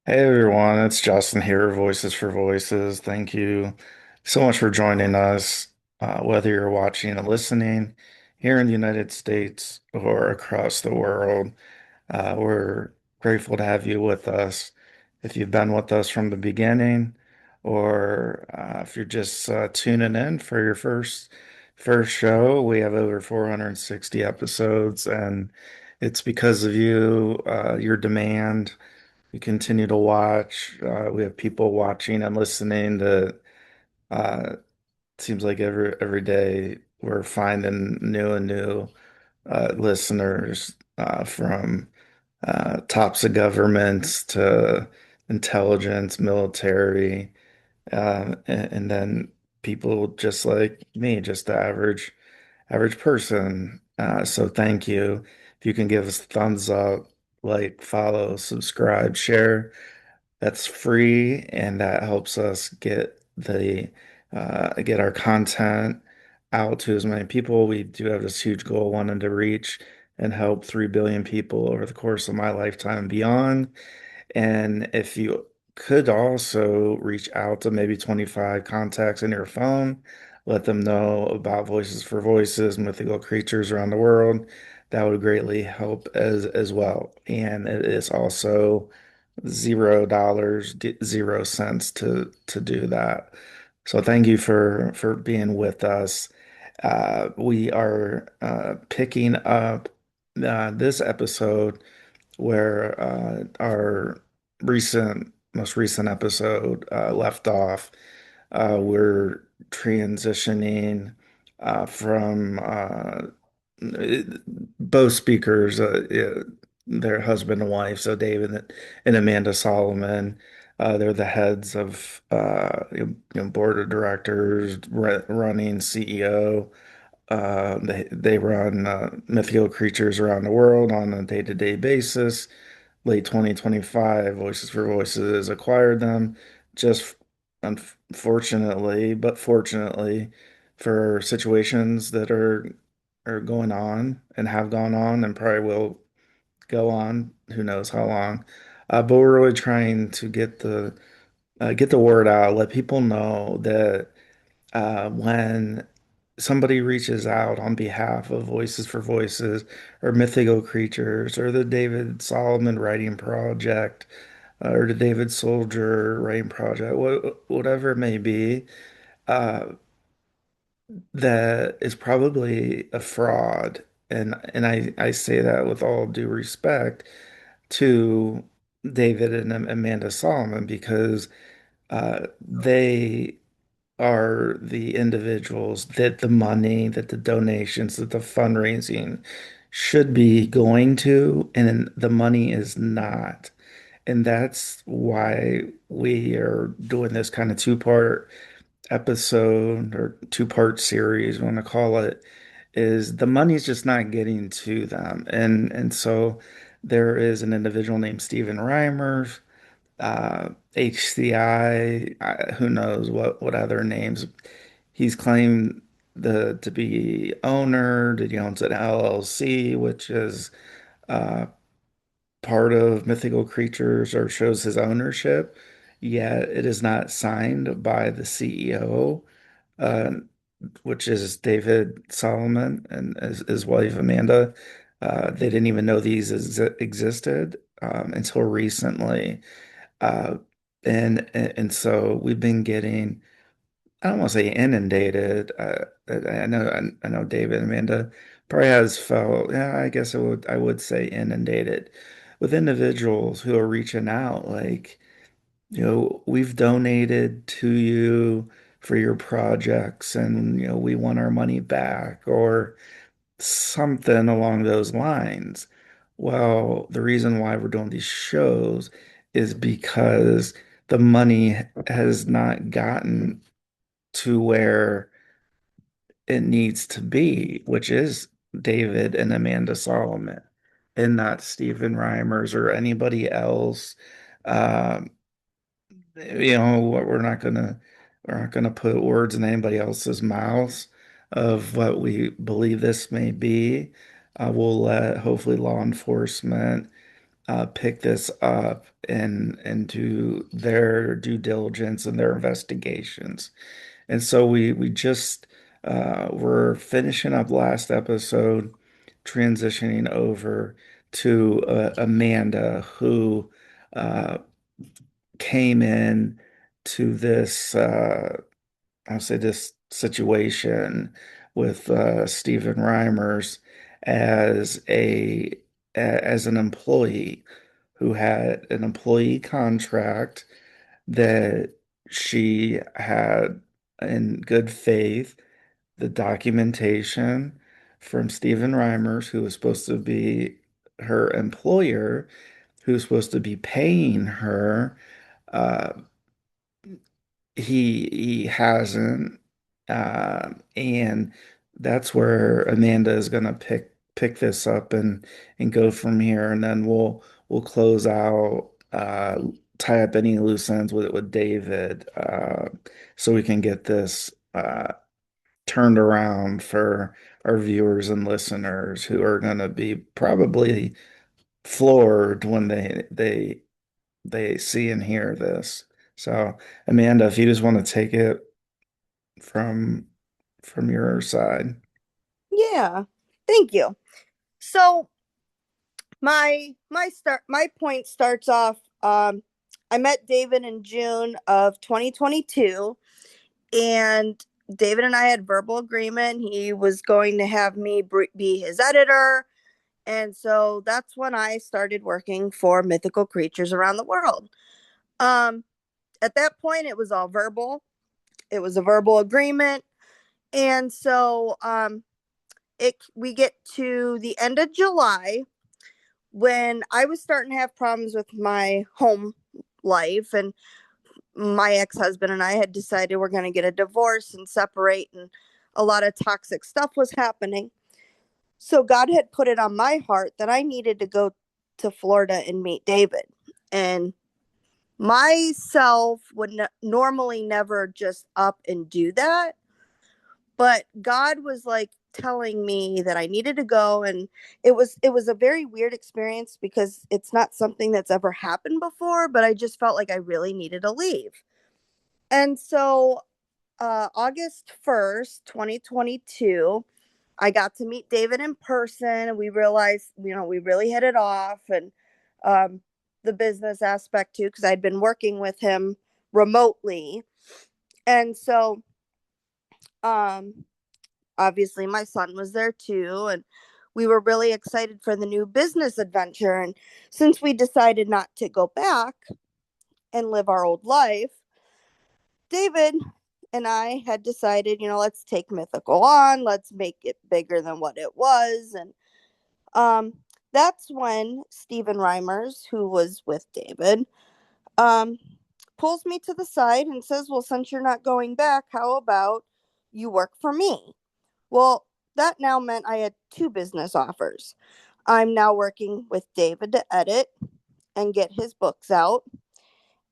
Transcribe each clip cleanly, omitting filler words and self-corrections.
Hey everyone, it's Justin here, Voices for Voices. Thank you so much for joining us, whether you're watching and listening here in the United States or across the world. We're grateful to have you with us. If you've been with us from the beginning, or if you're just tuning in for your first show, we have over 460 episodes, and it's because of you, your demand. We continue to watch. We have people watching and listening to. Uh, seems like every day we're finding new and new listeners from tops of governments to intelligence, military, and then people just like me, just the average person. So thank you. If you can give us a thumbs up, like, follow, subscribe, share. That's free, and that helps us get our content out to as many people. We do have this huge goal, wanting to reach and help 3 billion people over the course of my lifetime and beyond. And if you could also reach out to maybe 25 contacts in your phone, let them know about Voices for Voices, mythical creatures around the world, that would greatly help as well. And it is also $0, 0 cents to do that. So thank you for being with us. We are picking up this episode where our most recent episode left off. We're transitioning from both speakers, their husband and wife, so David and Amanda Solomon. They're the heads of board of directors, running CEO. They run mythical creatures around the world on a day-to-day basis. Late 2025, Voices for Voices acquired them. Just unfortunately, but fortunately, for situations that are going on and have gone on and probably will go on, who knows how long. But we're really trying to get the word out, let people know that when somebody reaches out on behalf of Voices for Voices or Mythical Creatures or the David Solomon Writing Project or the David Soldier Writing Project, whatever it may be, uh, that is probably a fraud. And I say that with all due respect to David and Amanda Solomon because they are the individuals that the money, that the donations, that the fundraising should be going to, and the money is not. And that's why we are doing this kind of two-part episode or two-part series, we want to call it, is the money's just not getting to them. And so there is an individual named Stephen Reimers, HCI, who knows what other names. He's claimed to be owner, that he owns an LLC, which is uh, part of Mythical Creatures or shows his ownership, yet it is not signed by the CEO, uh, which is David Solomon and his wife Amanda. They didn't even know these existed until recently. Uh, and so we've been getting, I don't want to say inundated. I know David and Amanda probably has felt, yeah, I guess I would say inundated with individuals who are reaching out like, we've donated to you for your projects and we want our money back or something along those lines. Well, the reason why we're doing these shows is because the money has not gotten to where it needs to be, which is David and Amanda Solomon, and not Stephen Reimers or anybody else. Um, we're not gonna put words in anybody else's mouths of what we believe this may be. We'll let hopefully law enforcement pick this up and do their due diligence and their investigations. And so we just we're finishing up last episode, transitioning over to Amanda, who uh, came in to this I'll say this situation with Stephen Reimers as as an employee who had an employee contract that she had in good faith the documentation from Stephen Reimers, who was supposed to be her employer, who was supposed to be paying her. Uh, he hasn't, and that's where Amanda is gonna pick this up and go from here, and then we'll close out, tie up any loose ends with David, so we can get this turned around for our viewers and listeners who are gonna be probably floored when they see and hear this. So, Amanda, if you just want to take it from from your side. Yeah. Thank you. So my point starts off. I met David in June of 2022, and David and I had verbal agreement. He was going to have me be his editor, and so that's when I started working for mythical creatures around the world. Um, at that point, it was all verbal. It was a verbal agreement, and so it we get to the end of July when I was starting to have problems with my home life, and my ex-husband and I had decided we're going to get a divorce and separate, and a lot of toxic stuff was happening. So God had put it on my heart that I needed to go to Florida and meet David. And myself would normally never just up and do that, but God was like telling me that I needed to go, and it was a very weird experience because it's not something that's ever happened before, but I just felt like I really needed to leave. And so August 1st, 2022, I got to meet David in person, and we realized, we really hit it off, and um, the business aspect too, because I'd been working with him remotely. And so um, obviously my son was there too, and we were really excited for the new business adventure. And since we decided not to go back and live our old life, David and I had decided, let's take Mythical on, let's make it bigger than what it was. And um that's when Stephen Reimers, who was with David, um pulls me to the side and says, well, since you're not going back, how about you work for me? Well, that now meant I had two business offers. I'm now working with David to edit and get his books out.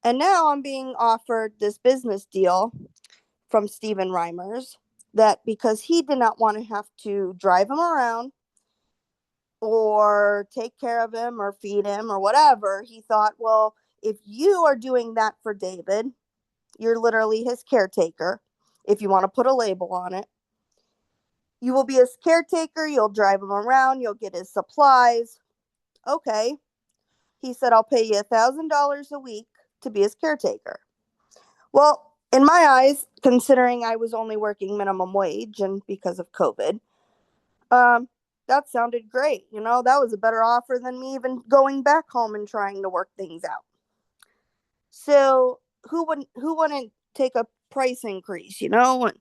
And now I'm being offered this business deal from Stephen Reimers that, because he did not want to have to drive him around or take care of him or feed him or whatever, he thought, well, if you are doing that for David, you're literally his caretaker, if you want to put a label on it. You will be his caretaker. You'll drive him around. You'll get his supplies. Okay. He said, I'll pay you $1,000 a week to be his caretaker. Well, in my eyes, considering I was only working minimum wage and because of COVID, um, that sounded great. That was a better offer than me even going back home and trying to work things out. So who wouldn't take a price increase, And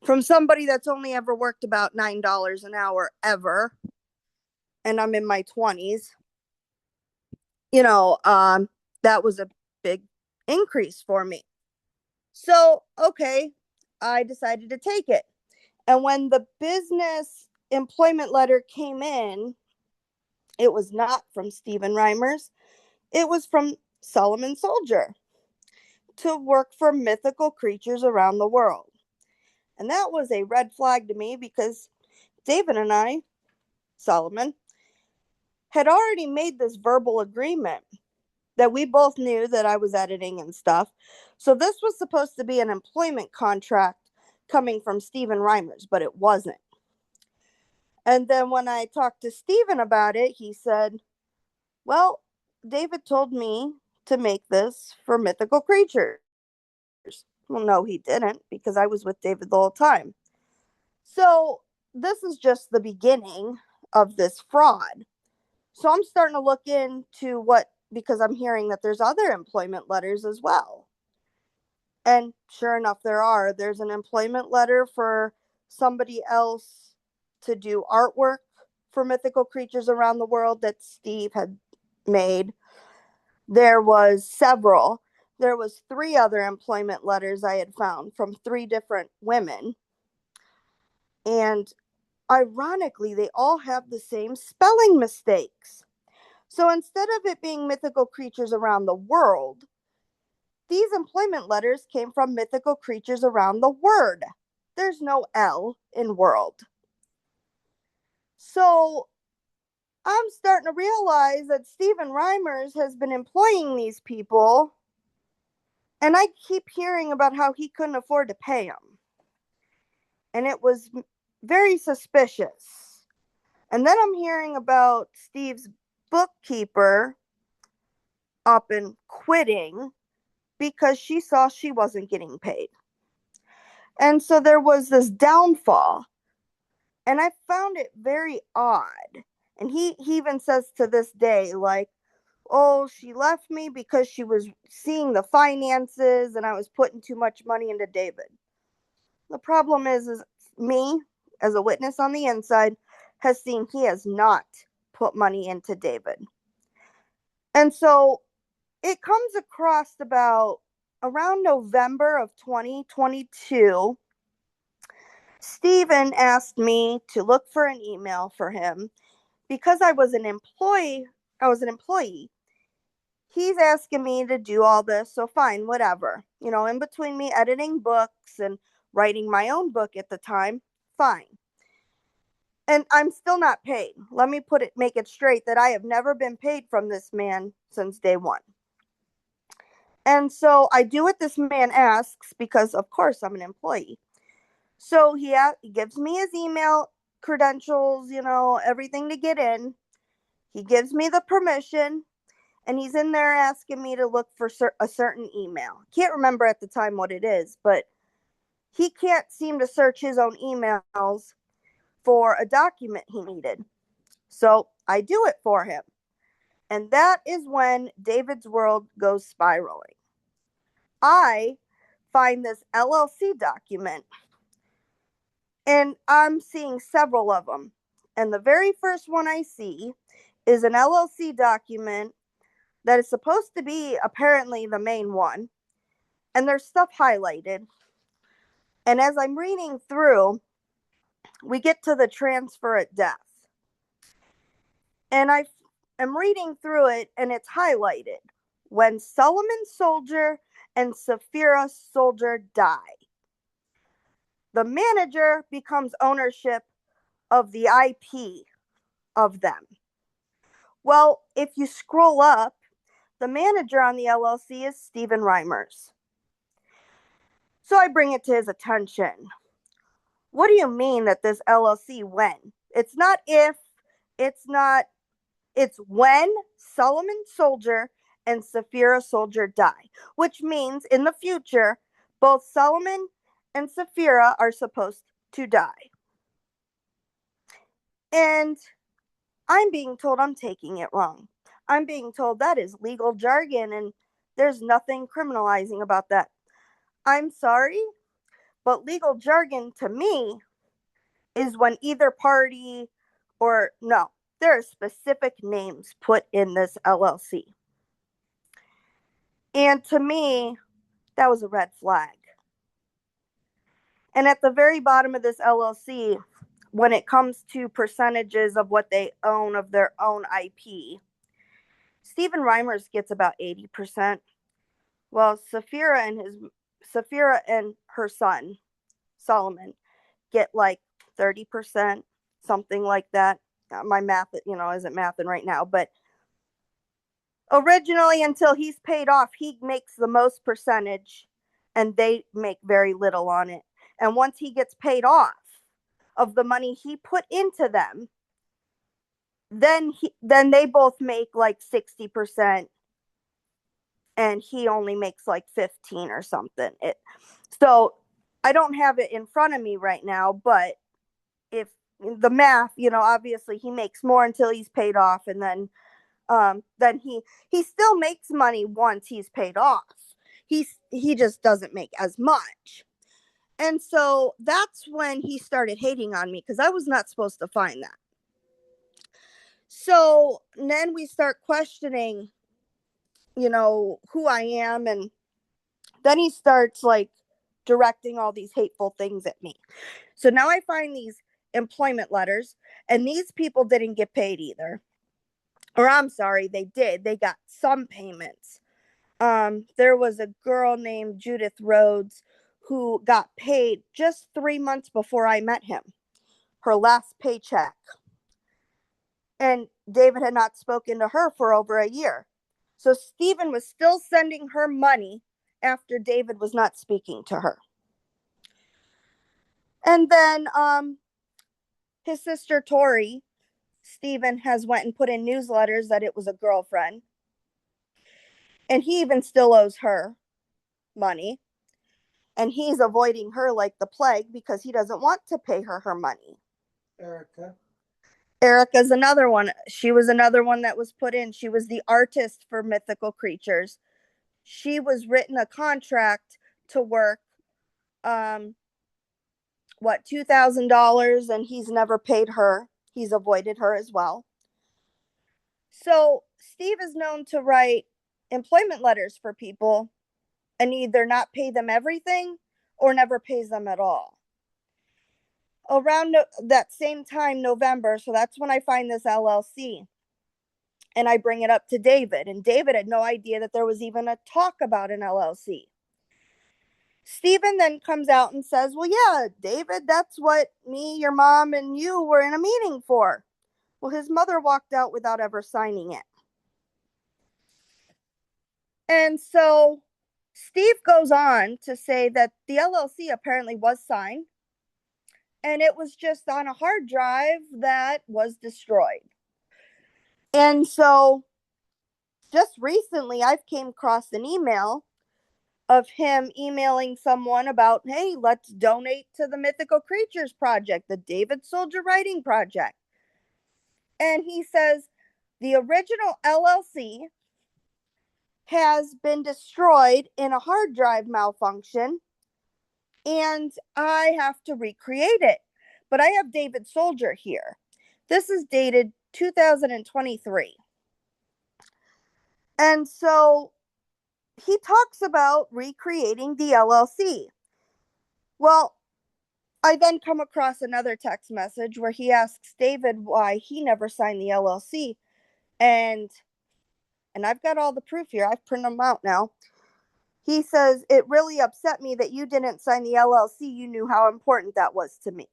from somebody that's only ever worked about $9 an hour ever, and I'm in my 20s, you know, um, that was a big increase for me. So, okay, I decided to take it. And when the business employment letter came in, it was not from Stephen Reimers, it was from Solomon Soldier to work for mythical creatures around the world. And that was a red flag to me because David and I, Solomon, had already made this verbal agreement that we both knew that I was editing and stuff. So this was supposed to be an employment contract coming from Stephen Reimers, but it wasn't. And then when I talked to Stephen about it, he said, well, David told me to make this for mythical creatures. Well, no, he didn't, because I was with David the whole time. So this is just the beginning of this fraud. So I'm starting to look into what, because I'm hearing that there's other employment letters as well. And sure enough, there's an employment letter for somebody else to do artwork for mythical creatures around the world that Steve had made. There was several. There was three other employment letters I had found from three different women. And ironically, they all have the same spelling mistakes. So instead of it being mythical creatures around the world, these employment letters came from mythical creatures around the word. There's no L in world. So I'm starting to realize that Stephen Reimers has been employing these people, and I keep hearing about how he couldn't afford to pay them. And it was very suspicious. And then I'm hearing about Steve's bookkeeper up and quitting because she saw she wasn't getting paid. And so there was this downfall. And I found it very odd. And he even says to this day, like, oh, she left me because she was seeing the finances and I was putting too much money into David. The problem is me, as a witness on the inside, has seen he has not put money into David. And so it comes across about around November of 2022. Stephen asked me to look for an email for him because I was an employee. He's asking me to do all this, so fine, whatever. In between me editing books and writing my own book at the time, fine. And I'm still not paid. Let me make it straight that I have never been paid from this man since day one. And so I do what this man asks because, of course, I'm an employee. So he gives me his email credentials, everything to get in. He gives me the permission, and he's in there asking me to look for a certain email. Can't remember at the time what it is, but he can't seem to search his own emails for a document he needed. So I do it for him. And that is when David's world goes spiraling. I find this LLC document, and I'm seeing several of them. And the very first one I see is an LLC document that is supposed to be apparently the main one. And there's stuff highlighted. And as I'm reading through, we get to the transfer at death. And I am reading through it, and it's highlighted. When Solomon Soldier and Sapphira Soldier die, the manager becomes ownership of the IP of them. Well, if you scroll up, the manager on the LLC is Stephen Reimers. So I bring it to his attention. What do you mean that this LLC when? It's not if, it's when Solomon Soldier and Sapphira Soldier die, which means in the future, both Solomon and Sapphira are supposed to die. And I'm being told I'm taking it wrong. I'm being told that is legal jargon and there's nothing criminalizing about that. I'm sorry, but legal jargon to me is when either party or no, there are specific names put in this LLC. And to me, that was a red flag. And at the very bottom of this LLC, when it comes to percentages of what they own of their own IP, Stephen Reimers gets about 80%. Well, Sapphira and her son, Solomon, get like 30%, something like that. my math, isn't mathing right now, but originally, until he's paid off, he makes the most percentage and they make very little on it. And once he gets paid off of the money he put into them, then they both make like 60% and he only makes like 15 or something. So I don't have it in front of me right now, but if the math, obviously he makes more until he's paid off, and then he still makes money once he's paid off. He just doesn't make as much. And so that's when he started hating on me, because I was not supposed to find that. So then we start questioning, who I am. And then he starts like directing all these hateful things at me. So now I find these employment letters, and these people didn't get paid either. Or I'm sorry, they did. They got some payments. There was a girl named Judith Rhodes who got paid just 3 months before I met him, her last paycheck. And David had not spoken to her for over a year. So Stephen was still sending her money after David was not speaking to her. And then his sister Tori, Stephen has went and put in newsletters that it was a girlfriend. And he even still owes her money. And he's avoiding her like the plague because he doesn't want to pay her money. Erica. Erica's another one. She was another one that was put in. She was the artist for Mythical Creatures. She was written a contract to work $2,000, and he's never paid her. He's avoided her as well. So Steve is known to write employment letters for people and either not pay them everything or never pays them at all. Around that same time, November, so that's when I find this LLC. And I bring it up to David. And David had no idea that there was even a talk about an LLC. Stephen then comes out and says, well, yeah, David, that's what me, your mom, and you were in a meeting for. Well, his mother walked out without ever signing it. And so Steve goes on to say that the LLC apparently was signed, and it was just on a hard drive that was destroyed. And so just recently, I've came across an email of him emailing someone about, hey, let's donate to the Mythical Creatures Project, the David Soldier Writing Project. And he says the original LLC has been destroyed in a hard drive malfunction, and I have to recreate it. But I have David Soldier here. This is dated 2023. And so he talks about recreating the LLC. Well, I then come across another text message where he asks David why he never signed the LLC. And I've got all the proof here. I've printed them out now. He says, it really upset me that you didn't sign the LLC. You knew how important that was to me.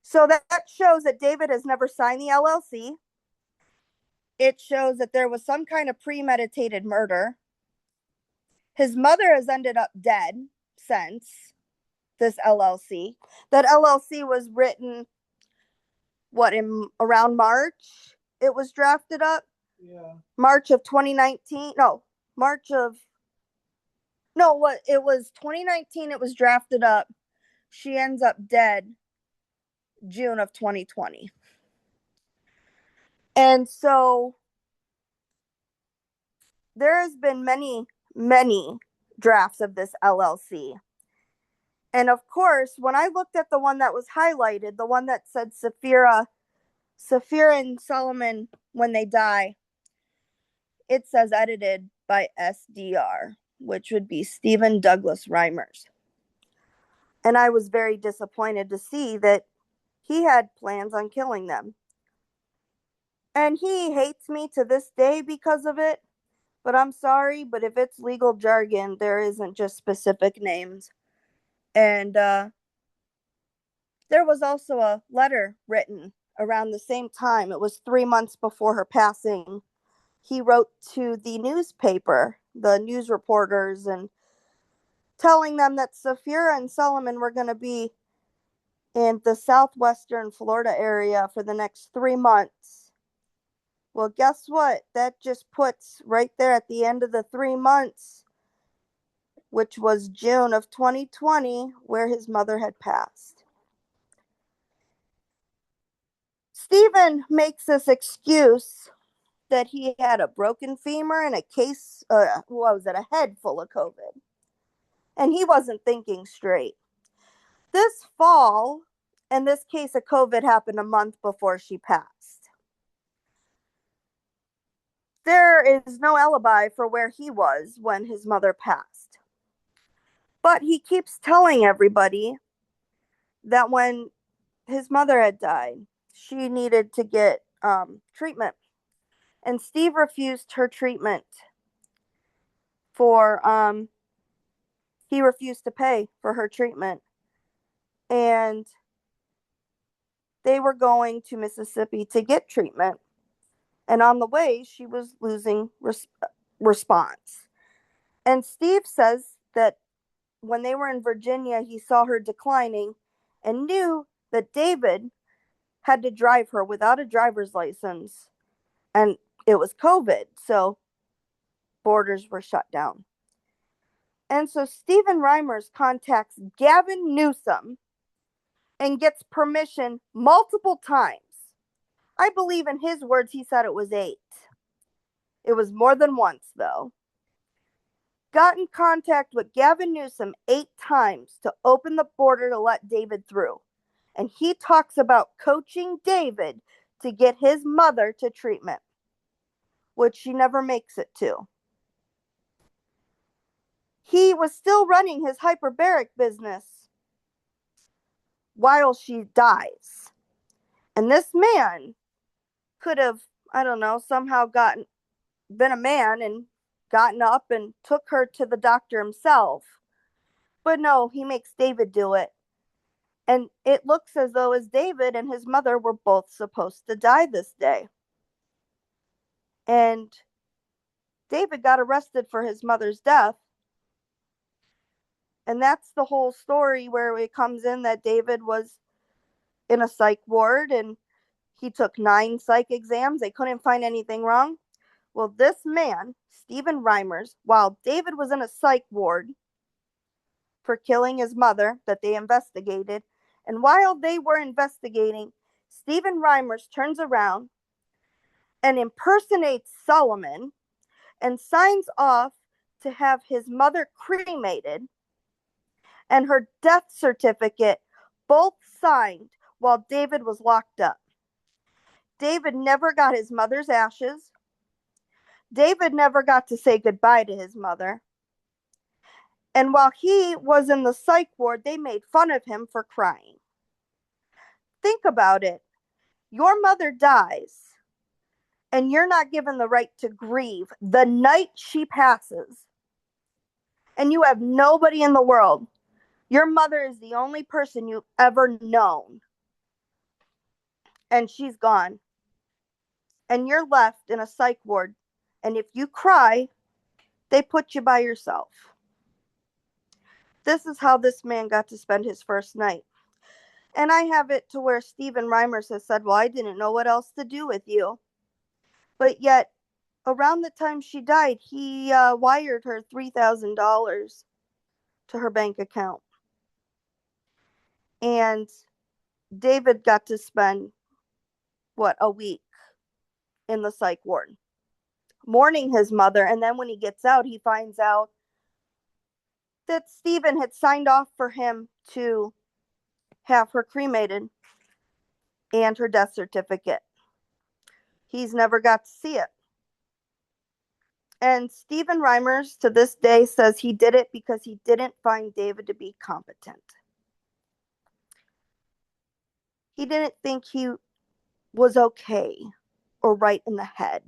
So that shows that David has never signed the LLC. It shows that there was some kind of premeditated murder. His mother has ended up dead since this LLC. That LLC was written, in around March? It was drafted up? Yeah. March of 2019? No, it was 2019. It was drafted up. She ends up dead June of 2020. And so there has been many, many drafts of this LLC. And of course, when I looked at the one that was highlighted, the one that said Saphira and Solomon when they die, it says edited by SDR, which would be Stephen Douglas Reimers. And I was very disappointed to see that he had plans on killing them. And he hates me to this day because of it. But I'm sorry, but if it's legal jargon, there isn't just specific names. And there was also a letter written around the same time, it was 3 months before her passing, he wrote to the newspaper, the news reporters, and telling them that Sapphira and Solomon were going to be in the southwestern Florida area for the next 3 months. Well, guess what? That just puts right there at the end of the 3 months, which was June of 2020, where his mother had passed. Stephen makes this excuse that he had a broken femur and a case, what was it, a head full of COVID. And he wasn't thinking straight. This fall, and this case of COVID happened a month before she passed. There is no alibi for where he was when his mother passed. But he keeps telling everybody that when his mother had died, she needed to get treatment. And Steve refused her treatment for, he refused to pay for her treatment. And they were going to Mississippi to get treatment. And on the way, she was losing response. And Steve says that when they were in Virginia, he saw her declining and knew that David had to drive her without a driver's license. And it was COVID, so borders were shut down. And so Stephen Reimers contacts Gavin Newsom and gets permission multiple times. I believe in his words, he said it was 8. It was more than once, though. Got in contact with Gavin Newsom 8 times to open the border to let David through. And he talks about coaching David to get his mother to treatment, which she never makes it to. He was still running his hyperbaric business while she dies. And this man could have, I don't know, somehow been a man and gotten up and took her to the doctor himself. But no, he makes David do it. And it looks as though as David and his mother were both supposed to die this day. And David got arrested for his mother's death. And that's the whole story where it comes in that David was in a psych ward and he took 9 psych exams. They couldn't find anything wrong. Well, this man, Stephen Reimers, while David was in a psych ward for killing his mother that they investigated, and while they were investigating, Stephen Reimers turns around and impersonates Solomon and signs off to have his mother cremated and her death certificate both signed while David was locked up. David never got his mother's ashes. David never got to say goodbye to his mother. And while he was in the psych ward, they made fun of him for crying. Think about it. Your mother dies, and you're not given the right to grieve the night she passes. And you have nobody in the world. Your mother is the only person you've ever known. And she's gone. And you're left in a psych ward. And if you cry, they put you by yourself. This is how this man got to spend his first night. And I have it to where Stephen Reimers has said, well, I didn't know what else to do with you. But yet, around the time she died, he wired her $3,000 to her bank account. And David got to spend, a week in the psych ward, mourning his mother. And then when he gets out, he finds out that Stephen had signed off for him to have her cremated and her death certificate. He's never got to see it. And Stephen Reimers to this day says he did it because he didn't find David to be competent. He didn't think he was okay or right in the head.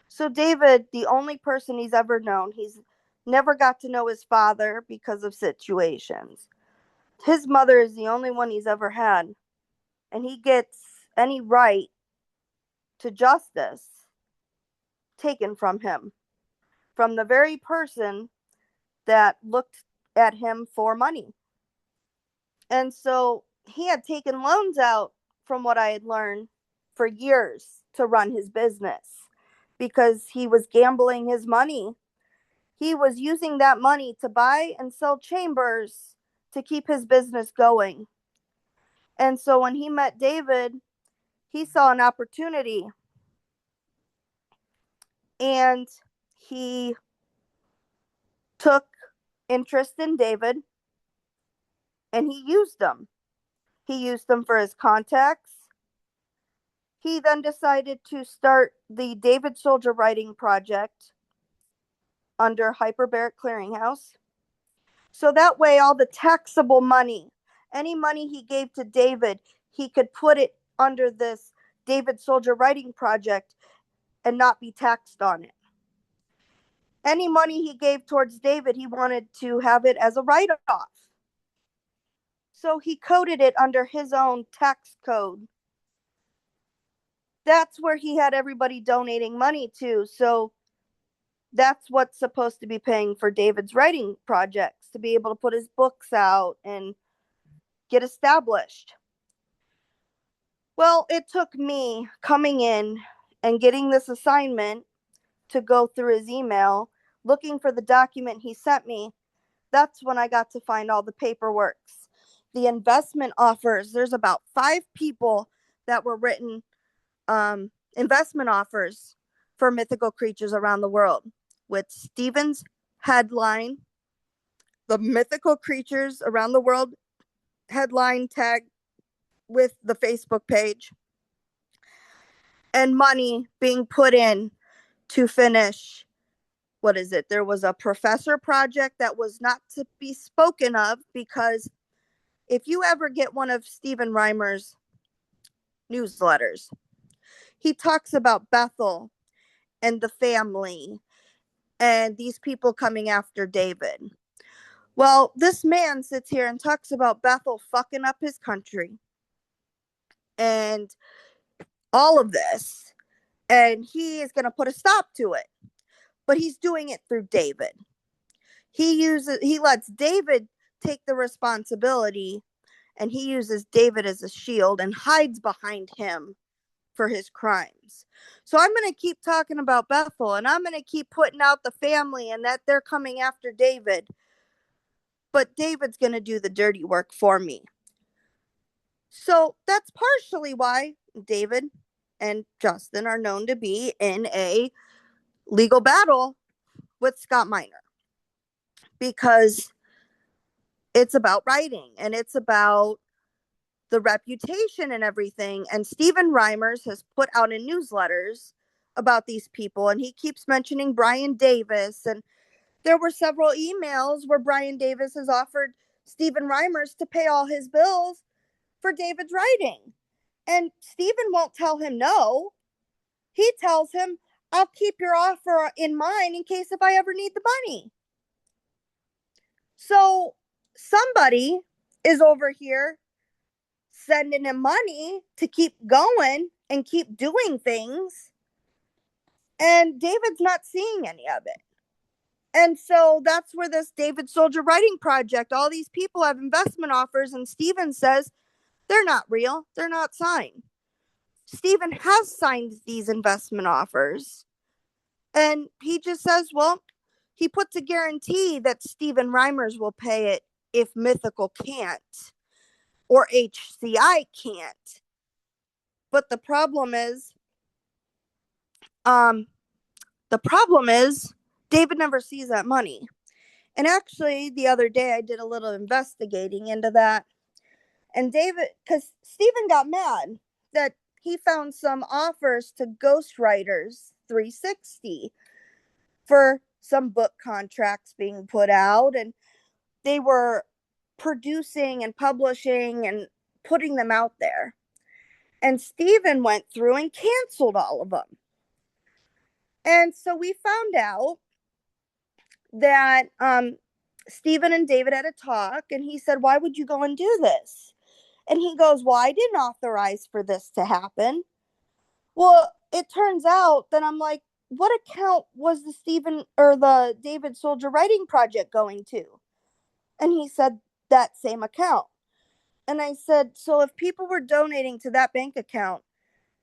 So David, the only person he's ever known, he's never got to know his father because of situations. His mother is the only one he's ever had. And he gets any right to justice taken from him, from the very person that looked at him for money. And so he had taken loans out, from what I had learned, for years to run his business because he was gambling his money. He was using that money to buy and sell chambers to keep his business going. And so when he met David, he saw an opportunity, and he took interest in David and he used them. He used them for his contacts. He then decided to start the David Soldier Writing Project under Hyperbaric Clearinghouse. So that way, all the taxable money, any money he gave to David, he could put it under this David Soldier Writing Project and not be taxed on it. Any money he gave towards David, he wanted to have it as a write off. So he coded it under his own tax code. That's where he had everybody donating money to. So that's what's supposed to be paying for David's writing projects, to be able to put his books out and get established. Well, it took me coming in and getting this assignment to go through his email, looking for the document he sent me. That's when I got to find all the paperwork, the investment offers. There's about 5 people that were written investment offers for mythical creatures around the world, with Stephen's headline, the mythical creatures around the world headline tag with the Facebook page, and money being put in to finish. What is it? There was a professor project that was not to be spoken of, because if you ever get one of Stephen Reimers' newsletters, he talks about Bethel and the family and these people coming after David. Well, this man sits here and talks about Bethel fucking up his country and all of this, and he is going to put a stop to it. But he's doing it through David. He lets David take the responsibility, and he uses David as a shield and hides behind him for his crimes. So I'm going to keep talking about Bethel, and I'm going to keep putting out the family and that they're coming after David. But David's going to do the dirty work for me. So that's partially why David and Justin are known to be in a legal battle with Scott Miner, because it's about writing and it's about the reputation and everything. And Stephen Reimers has put out in newsletters about these people, and he keeps mentioning Brian Davis. And there were several emails where Brian Davis has offered Stephen Reimers to pay all his bills for David's writing. And Stephen won't tell him no. He tells him, I'll keep your offer in mind in case if I ever need the money. So somebody is over here sending him money to keep going and keep doing things. And David's not seeing any of it. And so that's where this David Soldier Writing Project, all these people have investment offers, and Stephen says they're not real. They're not signed. Stephen has signed these investment offers. And he just says, well, he puts a guarantee that Stephen Reimers will pay it if Mythical can't or HCI can't. But um, the problem is David never sees that money. And actually, the other day I did a little investigating into that. And David, because Stephen got mad that he found some offers to Ghostwriters 360 for some book contracts being put out, and they were producing and publishing and putting them out there. And Stephen went through and canceled all of them. And so we found out that Stephen and David had a talk, and he said, why would you go and do this? And he goes, well, I didn't authorize for this to happen. Well, it turns out that I'm like, what account was the Stephen or the David Soldier Writing Project going to? And he said, that same account. And I said, so if people were donating to that bank account,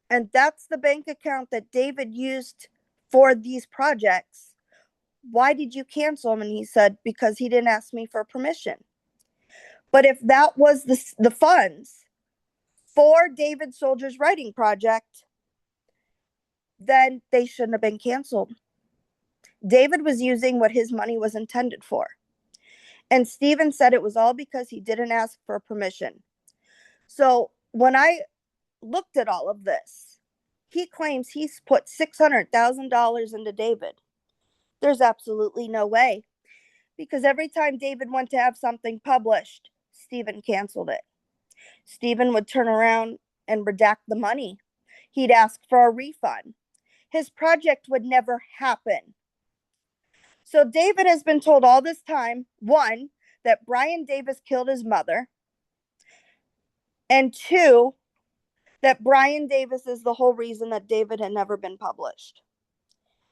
and that's the bank account that David used for these projects, why did you cancel him? And he said, because he didn't ask me for permission. But if that was the funds for David Soldier's writing project, then they shouldn't have been canceled. David was using what his money was intended for. And Stephen said it was all because he didn't ask for permission. So when I looked at all of this, he claims he's put $600,000 into David. There's absolutely no way, because every time David went to have something published, Stephen canceled it. Stephen would turn around and redact the money. He'd ask for a refund. His project would never happen. So David has been told all this time, one, that Brian Davis killed his mother, and two, that Brian Davis is the whole reason that David had never been published.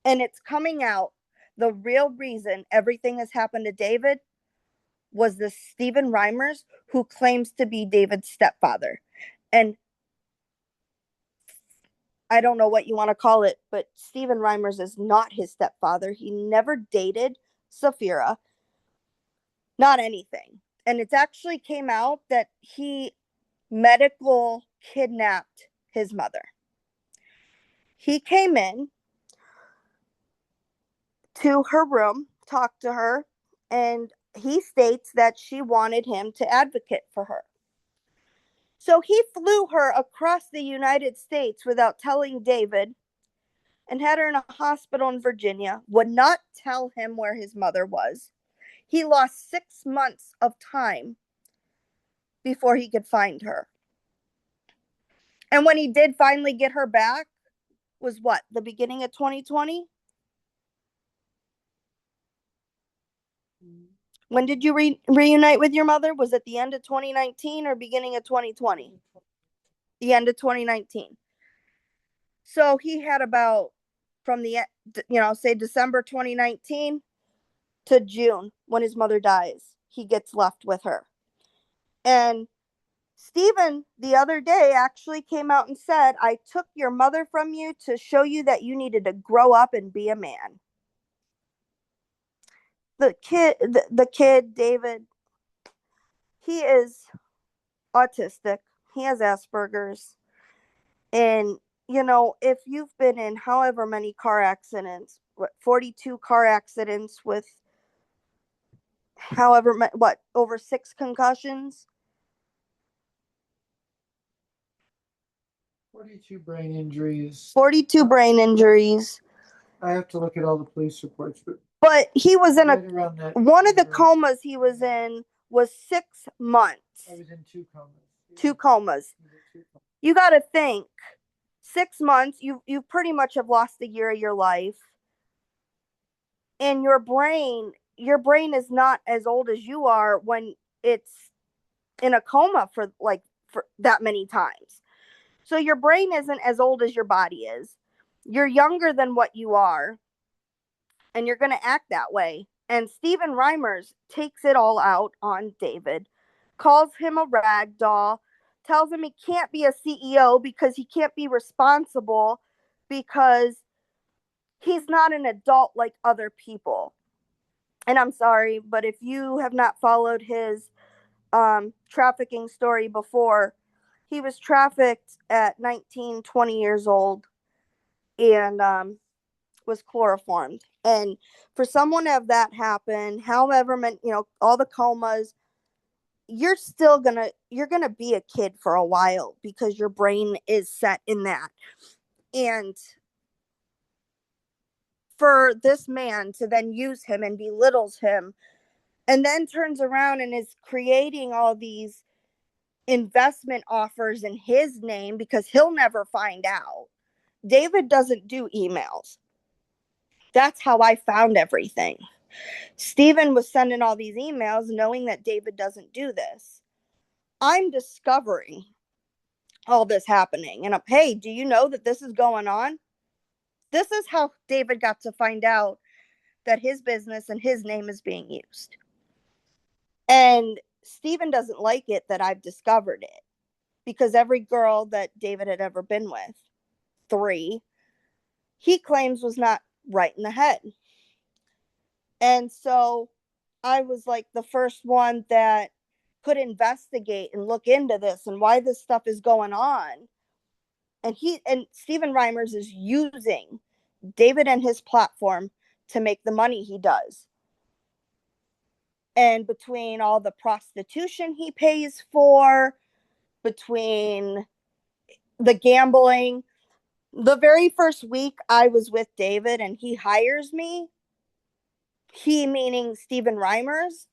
And it's coming out, the real reason everything has happened to David was this Stephen Reimers, who claims to be David's stepfather. And I don't know what you want to call it, but Stephen Reimers is not his stepfather. He never dated Sapphira, not anything. And it's actually came out that he medical kidnapped his mother. He came in to her room, talked to her, and he states that she wanted him to advocate for her. So he flew her across the United States without telling David and had her in a hospital in Virginia, would not tell him where his mother was. He lost 6 months of time before he could find her. And when he did finally get her back, was what, the beginning of 2020? When did you reunite with your mother? Was it the end of 2019 or beginning of 2020? The end of 2019. So he had about from the, say December 2019 to June when his mother dies. He gets left with her. And Stephen, the other day, actually came out and said, I took your mother from you to show you that you needed to grow up and be a man. The kid, David, he is autistic. He has Asperger's. And, if you've been in however many car accidents, 42 car accidents with over 6 concussions? 42 brain injuries. 42 brain injuries. I have to look at all the police reports, but he was in one of the number. comas he was in was 6 months. I was in 2 comas. 2 comas. You got to think, 6 months, you pretty much have lost a year of your life. And your brain is not as old as you are when it's in a coma for that many times. So your brain isn't as old as your body is. You're younger than what you are, and you're going to act that way. And Stephen Reimers takes it all out on David, calls him a rag doll, tells him he can't be a CEO because he can't be responsible because he's not an adult like other people. And I'm sorry, but if you have not followed his trafficking story before, he was trafficked at 19, 20 years old and was chloroformed. And for someone to have that happen, however many, all the comas, you're gonna be a kid for a while because your brain is set in that. And for this man to then use him and belittles him and then turns around and is creating all these investment offers in his name because he'll never find out. David doesn't do emails. That's how I found everything. Stephen was sending all these emails knowing that David doesn't do this. I'm discovering all this happening. And hey, do you know that this is going on? This is how David got to find out that his business and his name is being used. And Stephen doesn't like it that I've discovered it, because every girl that David had ever been with, 3, he claims was not right in the head. And so I was like the first one that could investigate and look into this and why this stuff is going on. And Stephen Reimers is using David and his platform to make the money he does. And between all the prostitution he pays for, between the gambling, the very first week I was with David and he hires me, he meaning Stephen Reimers,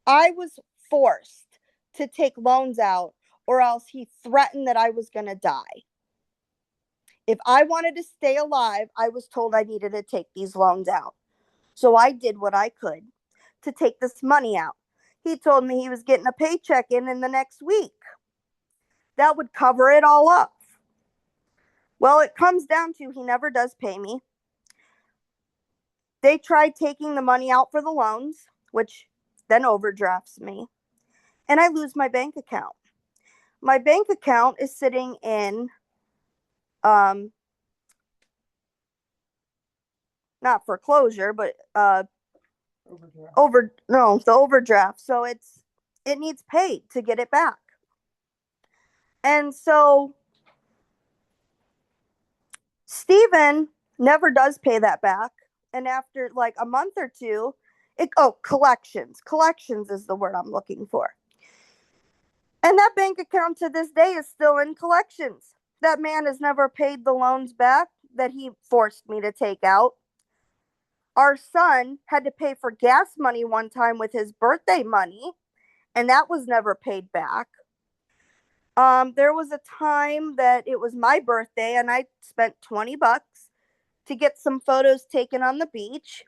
I was forced to take loans out, or else he threatened that I was going to die. If I wanted to stay alive, I was told I needed to take these loans out. So I did what I could to take this money out. He told me he was getting a paycheck in the next week. That would cover it all up. Well, it comes down to he never does pay me. They tried taking the money out for the loans, which then overdrafts me, and I lose my bank account. My bank account is sitting in not foreclosure, but the overdraft. So it needs paid to get it back. And so Stephen never does pay that back. And after like a month or two, collections. Collections is the word I'm looking for. And that bank account to this day is still in collections. That man has never paid the loans back that he forced me to take out. Our son had to pay for gas money one time with his birthday money, and that was never paid back. There was a time that it was my birthday and I spent $20 to get some photos taken on the beach.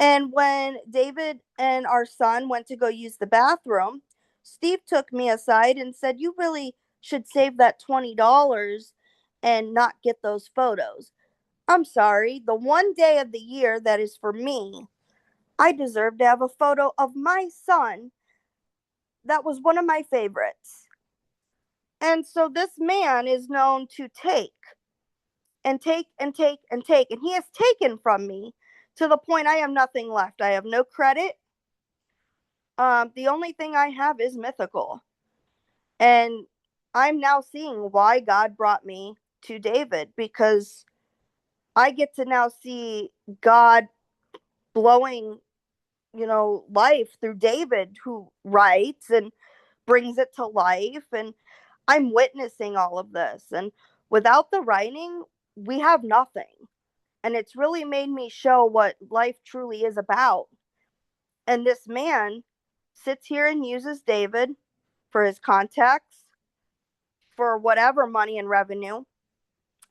And when David and our son went to go use the bathroom, Steve took me aside and said, "You really should save that $20 and not get those photos." I'm sorry, the one day of the year that is for me, I deserve to have a photo of my son that was one of my favorites. And so this man is known to take and take and take and take. And he has taken from me to the point I have nothing left. I have no credit. The only thing I have is mythical. And I'm now seeing why God brought me to David, because I get to now see God blowing, life through David, who writes and brings it to life. And I'm witnessing all of this. And without the writing, we have nothing. And it's really made me show what life truly is about. And this man sits here and uses David for his contacts, for whatever money and revenue.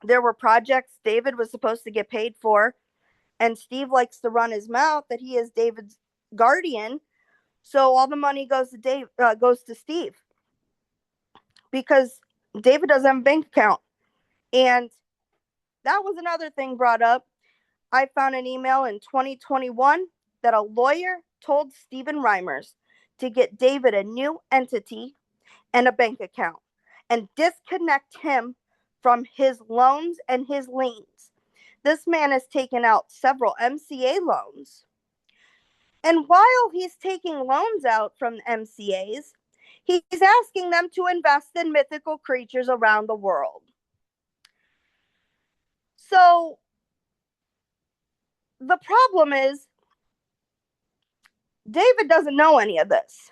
There were projects David was supposed to get paid for, and Steve likes to run his mouth that he is David's guardian. So all the money goes to Steve, because David doesn't have a bank account. And that was another thing brought up. I found an email in 2021 that a lawyer told Stephen Reimers to get David a new entity and a bank account and disconnect him from his loans and his liens. This man has taken out several MCA loans. And while he's taking loans out from MCAs, he's asking them to invest in mythical creatures around the world. So the problem is, David doesn't know any of this.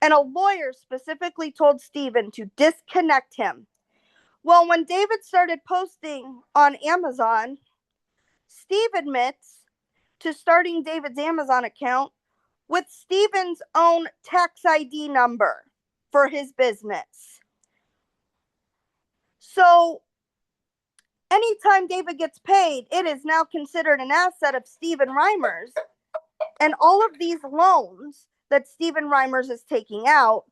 And a lawyer specifically told Stephen to disconnect him. Well, when David started posting on Amazon, Steve admits to starting David's Amazon account with Stephen's own tax ID number for his business. So anytime David gets paid, it is now considered an asset of Stephen Reimers. And all of these loans that Stephen Reimers is taking out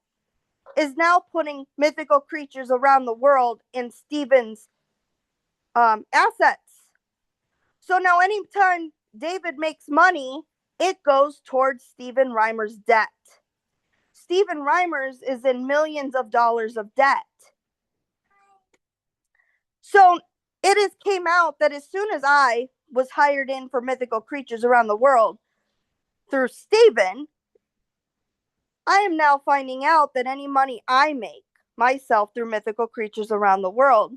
is now putting mythical creatures around the world in Stephen's assets. So now anytime David makes money, it goes towards Stephen Reimers' debt. Stephen Reimers is in millions of dollars of debt. So it came out that as soon as I was hired in for mythical creatures around the world through Stephen, I am now finding out that any money I make myself through mythical creatures around the world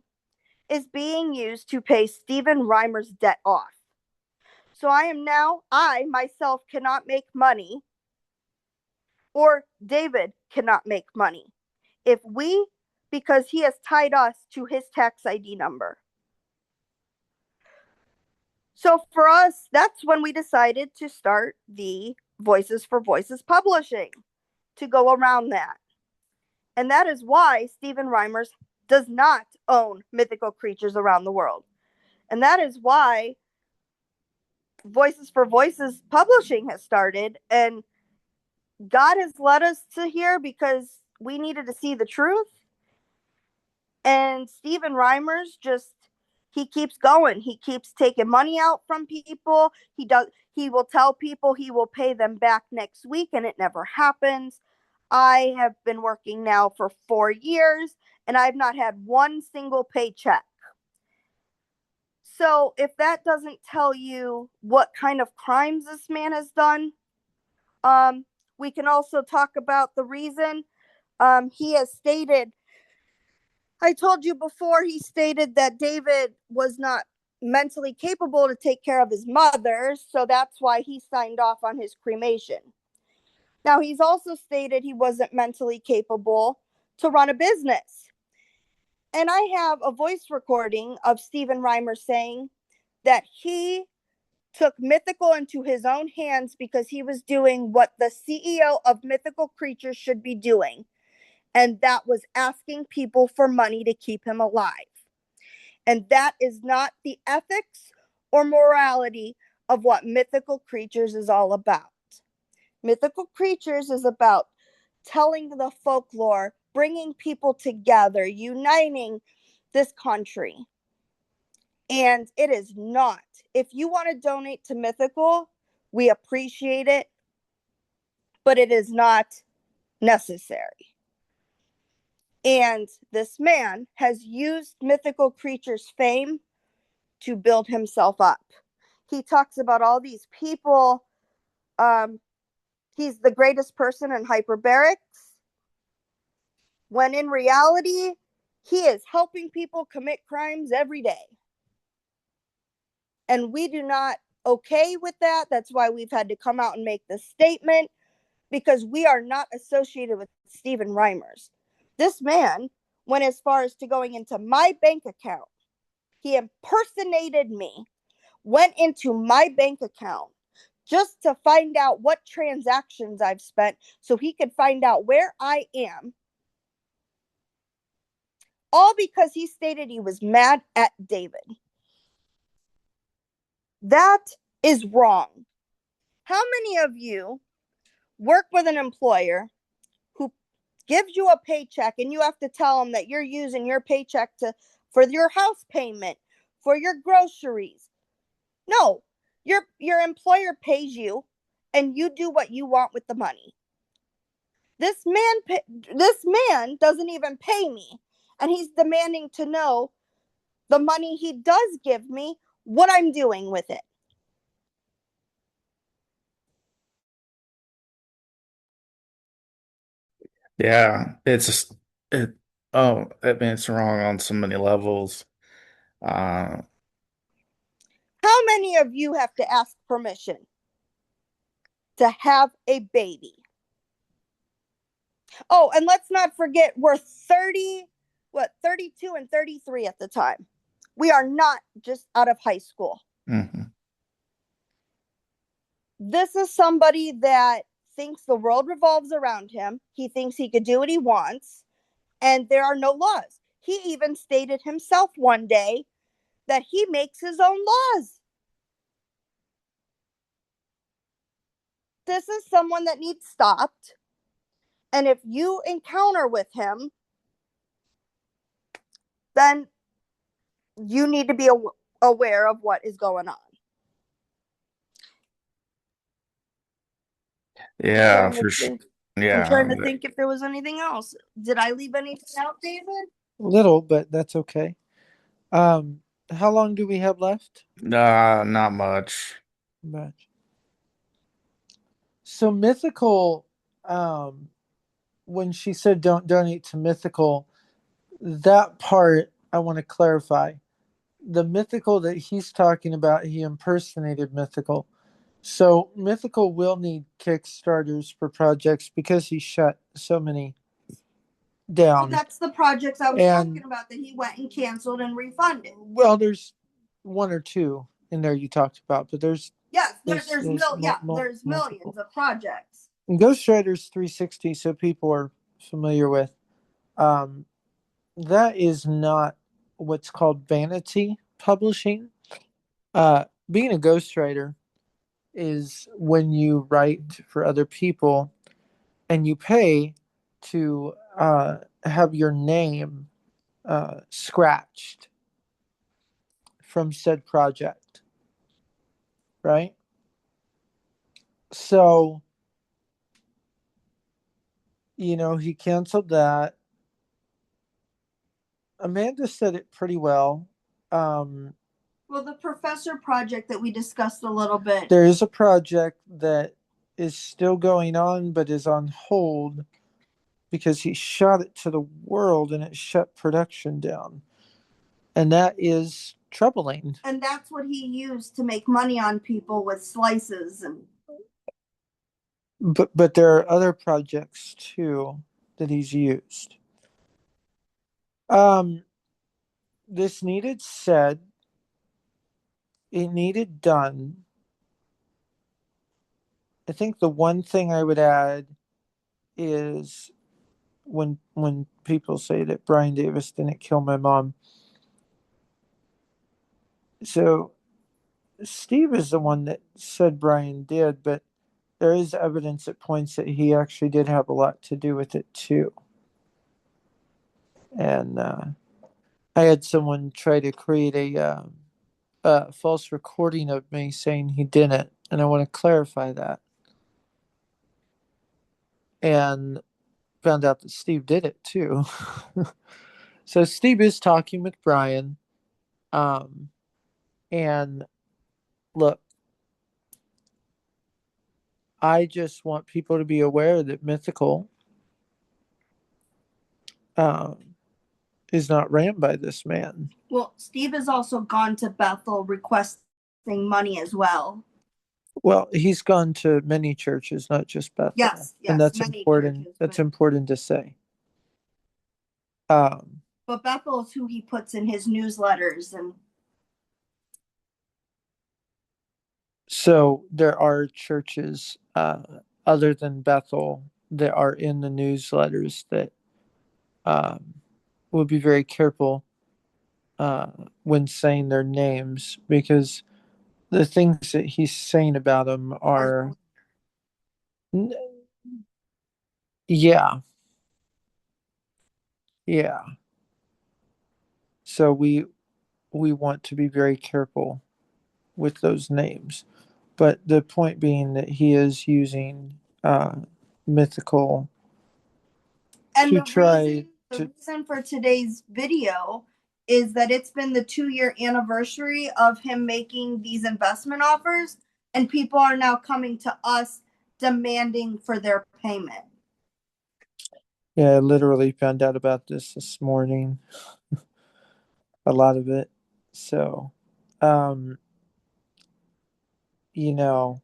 is being used to pay Stephen Reimer's debt off. So I myself cannot make money, or David cannot make money because he has tied us to his tax ID number. So for us, that's when we decided to start the Voices for Voices publishing to go around that. And that is why Stephen Reimers does not own mythical creatures around the world. And that is why Voices for Voices publishing has started. And God has led us to here because we needed to see the truth. And Stephen Reimers he keeps going. He keeps taking money out from people. He will tell people he will pay them back next week, and it never happens. I have been working now for 4 years, and I've not had one single paycheck. So if that doesn't tell you what kind of crimes this man has done, we can also talk about the reason. He has stated, I told you before, he stated that David was not mentally capable to take care of his mother, so that's why he signed off on his cremation. Now, he's also stated he wasn't mentally capable to run a business. And I have a voice recording of Stephen Reimer saying that he took Mythical into his own hands because he was doing what the CEO of Mythical Creatures should be doing. And that was asking people for money to keep him alive. And that is not the ethics or morality of what Mythical Creatures is all about. Mythical Creatures is about telling the folklore, bringing people together, uniting this country. And it is not. If you want to donate to Mythical, we appreciate it, but it is not necessary. And this man has used Mythical Creatures' fame to build himself up. He talks about all these people. He's the greatest person in hyperbarics, when in reality, he is helping people commit crimes every day. And we do not okay with that. That's why we've had to come out and make this statement, because we are not associated with Stephen Reimers. This man went as far as to going into my bank account. He impersonated me, went into my bank account just to find out what transactions I've spent so he could find out where I am. All because he stated he was mad at David. That is wrong. How many of you work with an employer who gives you a paycheck and you have to tell them that you're using your paycheck for your house payment, for your groceries? No, your employer pays you and you do what you want with the money. This man doesn't even pay me, and he's demanding to know the money he does give me, what I'm doing with it. Yeah, it. Oh, I mean, it's wrong on so many levels. Uh, How many of you have to ask permission to have a baby? Oh, and let's not forget, we're 32 and 33 at the time. We are not just out of high school. mhm. This is somebody that thinks the world revolves around him. He thinks he could do what he wants, and there are no laws. He even stated himself one day that he makes his own laws. this is someone that needs stopped. And if you encounter with him, then you need to be aware of what is going on. Yeah, for sure. I'm Yeah. trying to think if there was anything else. Did I leave anything out, David? Little, but that's okay. Um, how long do we have left? Not much. But so Mythical, um, when she said don't donate to Mythical, that part I want to clarify. The Mythical that he's talking about, he impersonated Mythical. So Mythical will need Kickstarters for projects because he shut so many down. Well, that's the projects I was talking about that he went and canceled and refunded. Well, there's one or two in there you talked about, but there's there's millions of projects. Ghost Riders 360, so people are familiar with. Um, that is not what's called vanity publishing. Being a ghostwriter is when you write for other people and you pay to have your name scratched from said project, right? So, he canceled that. Amanda said it pretty well. Um, Well, the professor project that we discussed a little bit. There is a project that is still going on, but is on hold because he shot it to the world and it shut production down. And that is troubling. And that's what he used to make money on people with slices and But there are other projects too that he's used. Um, this needed said, it needed done. I think the one thing I would add is when people say that Brian Davis didn't kill my mom. So Steve is the one that said Brian did, but there is evidence that points that he actually did have a lot to do with it too. And I had someone try to create a false recording of me saying he didn't, and I want to clarify that. And found out that Steve did it too. So Steve is talking with Brian. Um, and look, I just want people to be aware that Mythical um, is not ran by this man. Well, Steve has also gone to Bethel requesting money as well. Well, he's gone to many churches, not just Bethel. Yes, and that's important. Churches, that's important to say. Um, but Bethel is who he puts in his newsletters and. So there are churches other than Bethel that are in the newsletters that will be very careful when saying their names because the things that he's saying about them are, yeah, yeah. So we want to be very careful with those names. But the point being that he is using mythical and the reason for today's video is that it's been the 2-year anniversary of him making these investment offers, and people are now coming to us demanding for their payment. Yeah, I literally found out about this morning. A lot of it. So, um, you know,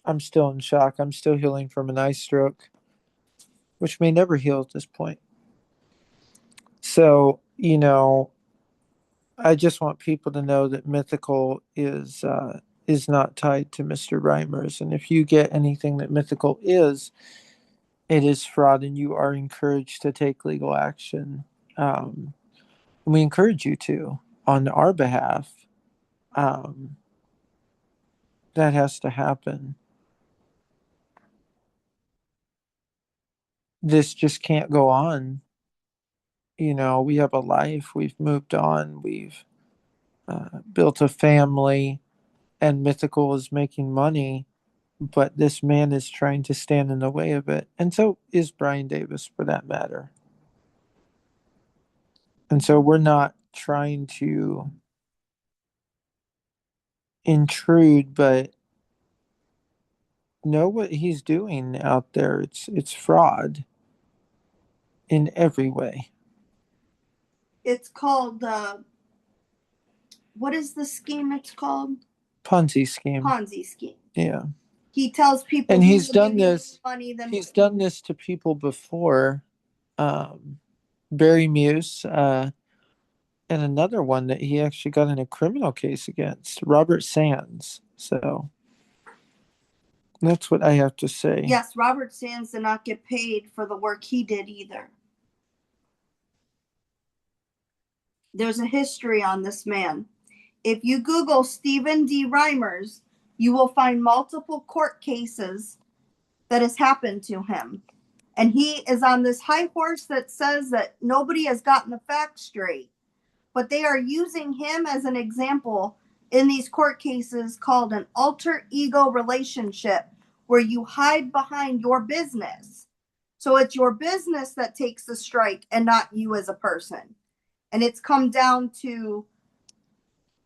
I'm still in shock. I'm still healing from an eye stroke, which may never heal at this point. So, I just want people to know that Mythical is not tied to Mr. Reimers, and if you get anything that Mythical is, it is fraud, and you are encouraged to take legal action. We encourage you to on our behalf. Um, that has to happen. this just can't go on. We have a life, we've moved on, we've built a family, and Mythical is making money, but this man is trying to stand in the way of it. And so is Brian Davis, for that matter. And so we're not trying to intrude, but know what he's doing out there. It's fraud in every way. It's called what is the scheme it's called? Ponzi scheme. Ponzi scheme. Yeah. He tells people And he he's will give done you more this money than he's done this to people before. Um Barry Muse, and another one that he actually got in a criminal case against, Robert Sands. So that's what I have to say. yes, Robert Sands did not get paid for the work he did either. There's a history on this man. If you Google Stephen D. Reimers, you will find multiple court cases that has happened to him. And he is on this high horse that says that nobody has gotten the facts straight. But they are using him as an example in these court cases called an alter ego relationship, where you hide behind your business. So it's your business that takes the strike and not you as a person. And it's come down to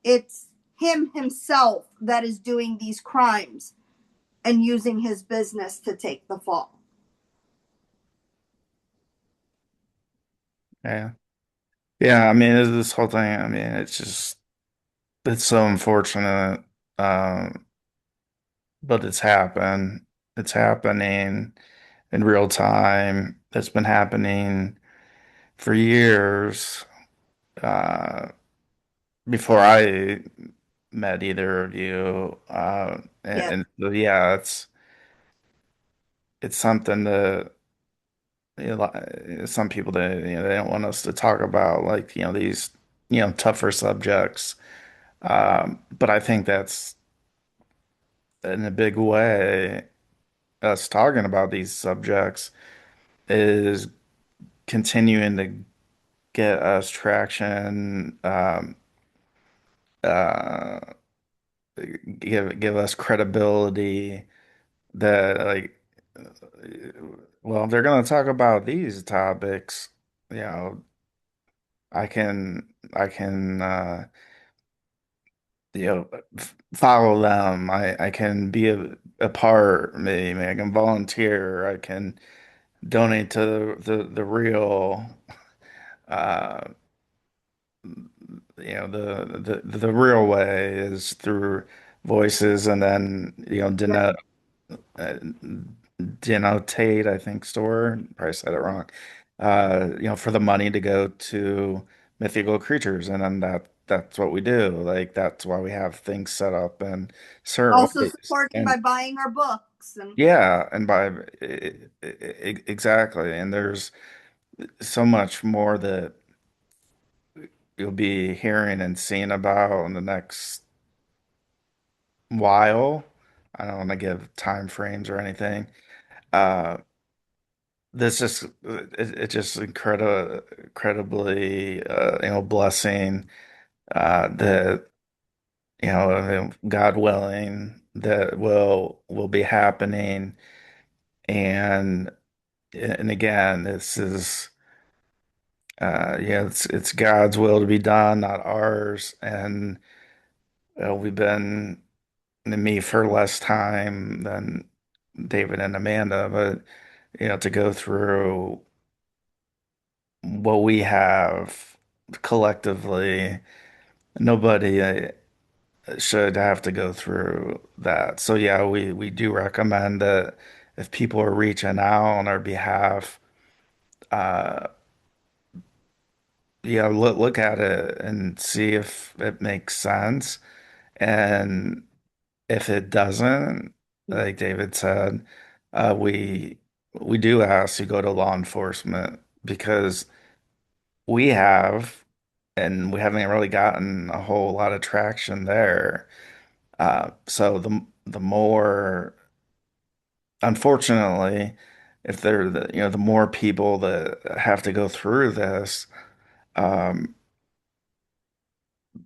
it's him himself that is doing these crimes and using his business to take the fall. Yeah. Yeah, I mean, this whole thing, I mean, it's so unfortunate. Um, but it's happened. It's happening in real time. It's been happening for years, uh, before I met either of you. Yeah. Yeah, it's something that, some people, they don't want us to talk about, like, these, tougher subjects. But I think that's, in a big way, us talking about these subjects is continuing to get us traction, uh, give us credibility that, like, well, if they're going to talk about these topics, you know, I can follow them. I can be a part, maybe I can volunteer, I can donate to the real, uh the real way is through voices, and then, Right. uh, denotate, I think, store, probably said it wrong, for the money to go to mythical creatures, and then that's what we do. Like, that's why we have things set up in certain Also ways. supporting And by buying our books and yeah, and by exactly, and there's so much more that you'll be hearing and seeing about in the next while. I don't want to give time frames or anything. Uh, this just it just incredibly, blessing, that, God willing, that will be happening. And again, this is, yeah, it's God's will to be done, not ours. And we've been, me for less time than David and Amanda, but, to go through what we have collectively, nobody, should have to go through that. So yeah, we do recommend that if people are reaching out on our behalf, uh, look at it and see if it makes sense. And if it doesn't, like David said, we do ask to go to law enforcement, because we have, and we haven't really gotten a whole lot of traction there. So the more, unfortunately, if they're the, the more people that have to go through this, um,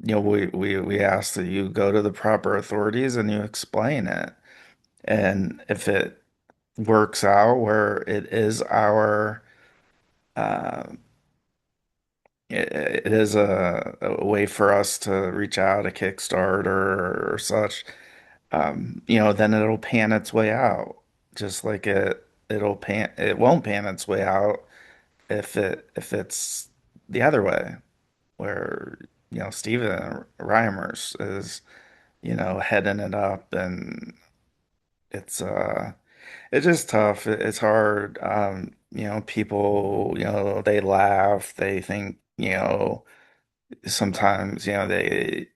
we ask that you go to the proper authorities and you explain it. And if it works out where it is uh, it is a way for us to reach out, a Kickstarter or such, then it'll pan its way out. Just like it won't pan its way out if it's the other way, where Steven Reimers is heading it up, and it's it's just tough. It's hard. People, they laugh, they think, sometimes, like,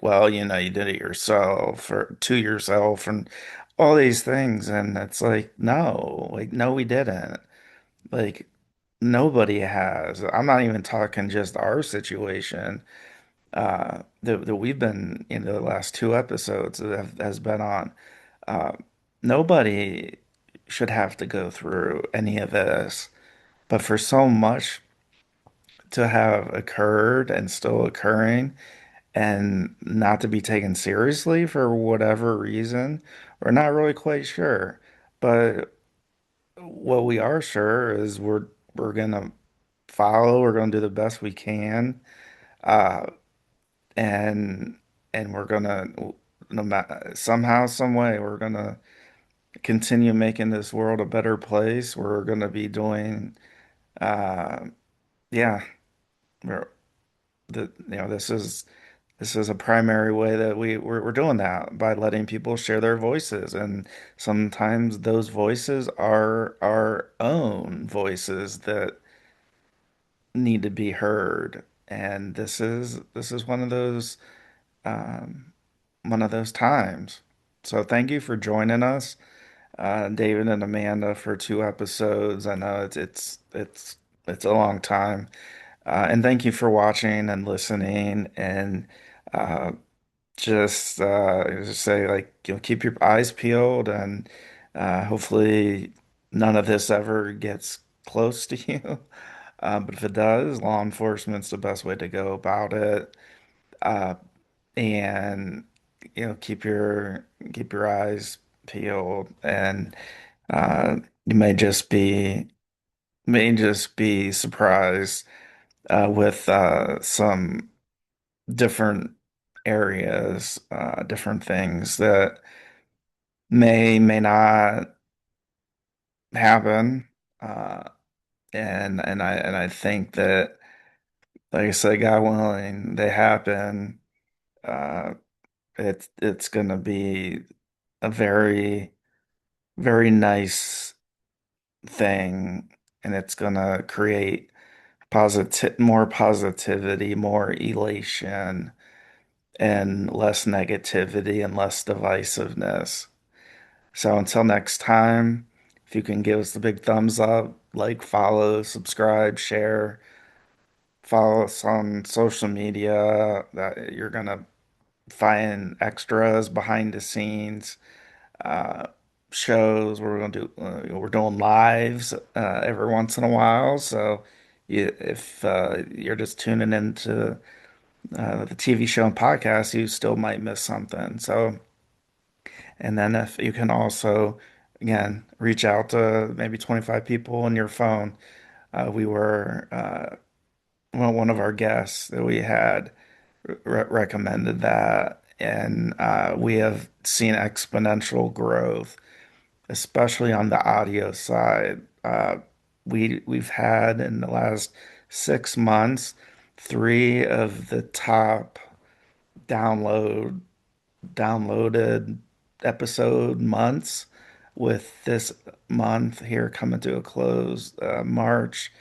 well, you did it yourself or to yourself and all these things. And it's like, no, we didn't. Like, nobody has. I'm not even talking just our situation that we've been in the last two episodes that has been on. Uh, Nobody should have to go through any of this. But for so much to have occurred and still occurring, and not to be taken seriously for whatever reason. We're not really quite sure. But what we are sure is we're gonna follow, we're gonna do the best we can. Uh and we're gonna no matter somehow, some way, we're gonna continue making this world a better place. We're gonna be doing uh yeah, we're this is a primary way that we're doing that by letting people share their voices. And sometimes those voices are our own voices that need to be heard. And this is um, one of those times. So thank you for joining us, David and Amanda, for two episodes. I know it's a long time. And thank you for watching and listening. And uh, just say, like, keep your eyes peeled, and hopefully none of this ever gets close to you. But if it does, law enforcement's the best way to go about it. Uh, and keep your eyes peeled, and you may just be surprised with some different areas, different things that may not happen. Uh, and I think that, like I said, God willing, they happen. Uh, it's gonna be a very, very nice thing, and it's gonna create more positivity, more elation, and less negativity and less divisiveness. So until next time, if you can give us the big thumbs up, like, follow, subscribe, share, follow us on social media, that you're gonna find extras, behind the scenes, uh, shows where we're doing lives every once in a while. So if you're just tuning into the TV show and podcast, you still might miss something. So, and then if you can also, again, reach out to maybe 25 people on your phone. We were, well, one of our guests that we had recommended that, and we have seen exponential growth, especially on the audio side. We've had in the last 6 months three of the top download downloaded episode months, with this month here coming to a close, March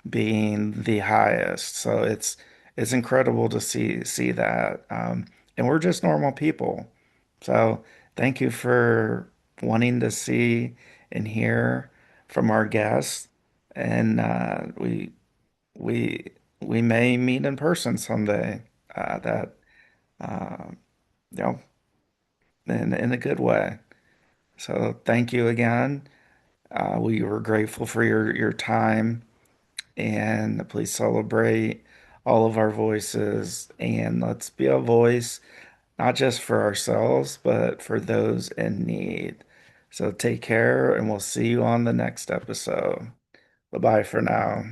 being the highest. So it's incredible to see that. And we're just normal people. So thank you for wanting to see and hear from our guests. And we we may meet in person someday. That uh, you know, in a good way. So thank you again. We were grateful for your time, and please celebrate all of our voices, and let's be a voice not just for ourselves, but for those in need. So take care, and we'll see you on the next episode. Bye bye for now.